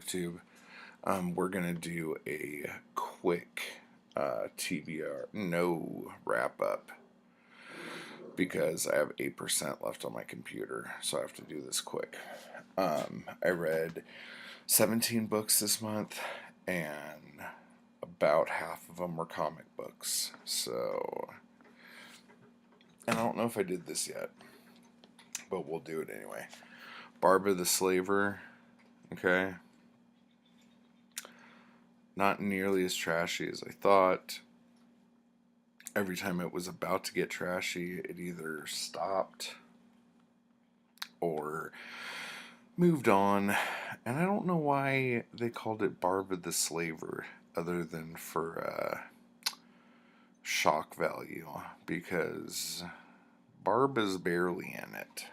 YouTube. We're going to do a quick TBR, no wrap up, because I have 8% left on my computer, so I have to do this quick. I read 17 books this month, and about half of them were comic books. So, and I don't know if I did this yet, but we'll do it anyway. Barbara the Slaver, okay? Not nearly as trashy as I thought. Every time it was about to get trashy, it either stopped or moved on. And I don't know why they called it Barbara the Slaver, other than for shock value, because Barb is barely in it.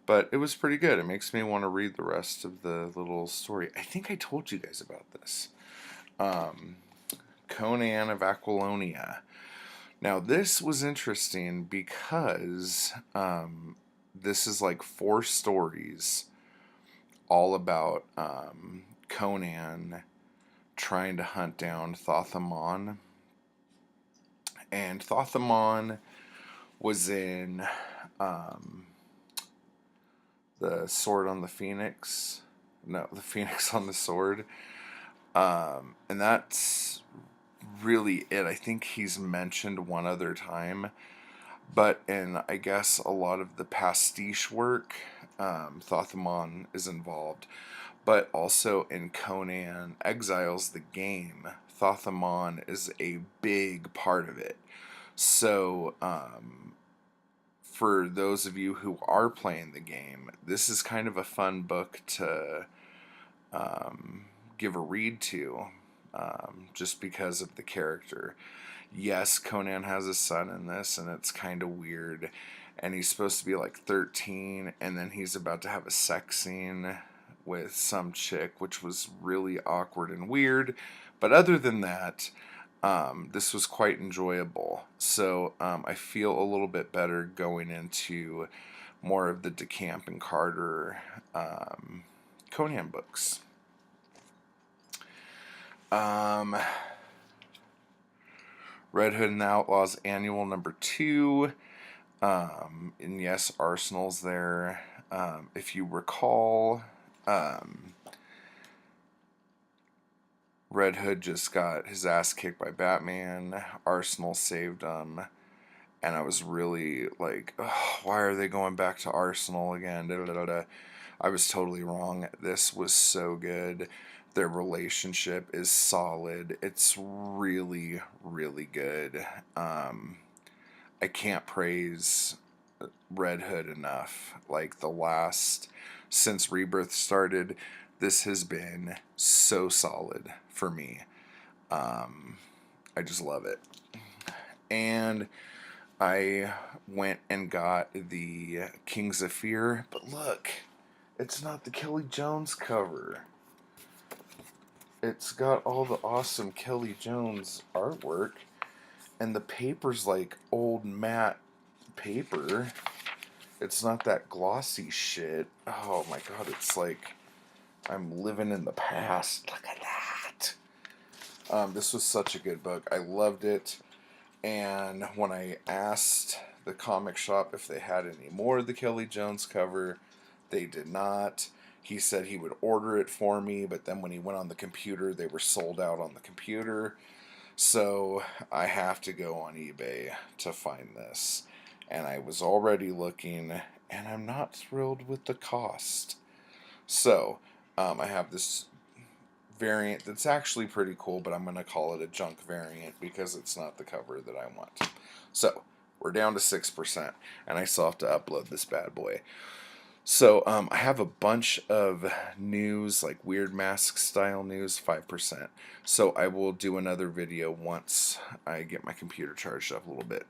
But it was pretty good. It makes me want to read the rest of the little story. I think I told you guys about this. Conan of Aquilonia. Now, this was interesting because this is like 4 stories all about Conan trying to hunt down Thoth-Amon. And Thoth-Amon was in the Sword on the Phoenix. No, the Phoenix on the Sword. And that's really it. I think he's mentioned one other time. But in, I guess, a lot of the pastiche work, Thoth-Amon is involved. But also in Conan Exiles the game, Thoth-Amon is a big part of it. So, for those of you who are playing the game, this is kind of a fun book to give a read to, just because of the character. Yes, Conan has a son in this, and it's kind of weird. And he's supposed to be like 13, and then he's about to have a sex scene with some chick, which was really awkward and weird. But other than that, this was quite enjoyable. So I feel a little bit better going into more of the DeCamp and Carter Conan books. Red Hood and the Outlaws Annual #2. And yes, Arsenal's there. If you recall, Red Hood just got his ass kicked by Batman. Arsenal saved him. And I was really like, oh, why are they going back to Arsenal again? Da, da, da, da. I was totally wrong. This was so good. Their relationship is solid. It's really, really good. I can't praise Red Hood enough. Like, since Rebirth started, this has been so solid for me. I just love it. And I went and got the Kings of Fear, but look, it's not the Kelly Jones cover. It's got all the awesome Kelly Jones artwork, and the paper's like old matte paper. It's not that glossy shit. Oh my god, it's like I'm living in the past. Look at that. This was such a good book. I loved it. And when I asked the comic shop if they had any more of the Kelly Jones cover, they did not. He said he would order it for me, but then when he went on the computer, they were sold out on the computer. So I have to go on eBay to find this. And I was already looking, and I'm not thrilled with the cost. So I have this variant that's actually pretty cool, but I'm going to call it a junk variant because it's not the cover that I want. So we're down to 6%, and I still have to upload this bad boy. So I have a bunch of news, like Weird Mask style news, 5%. So I will do another video once I get my computer charged up a little bit.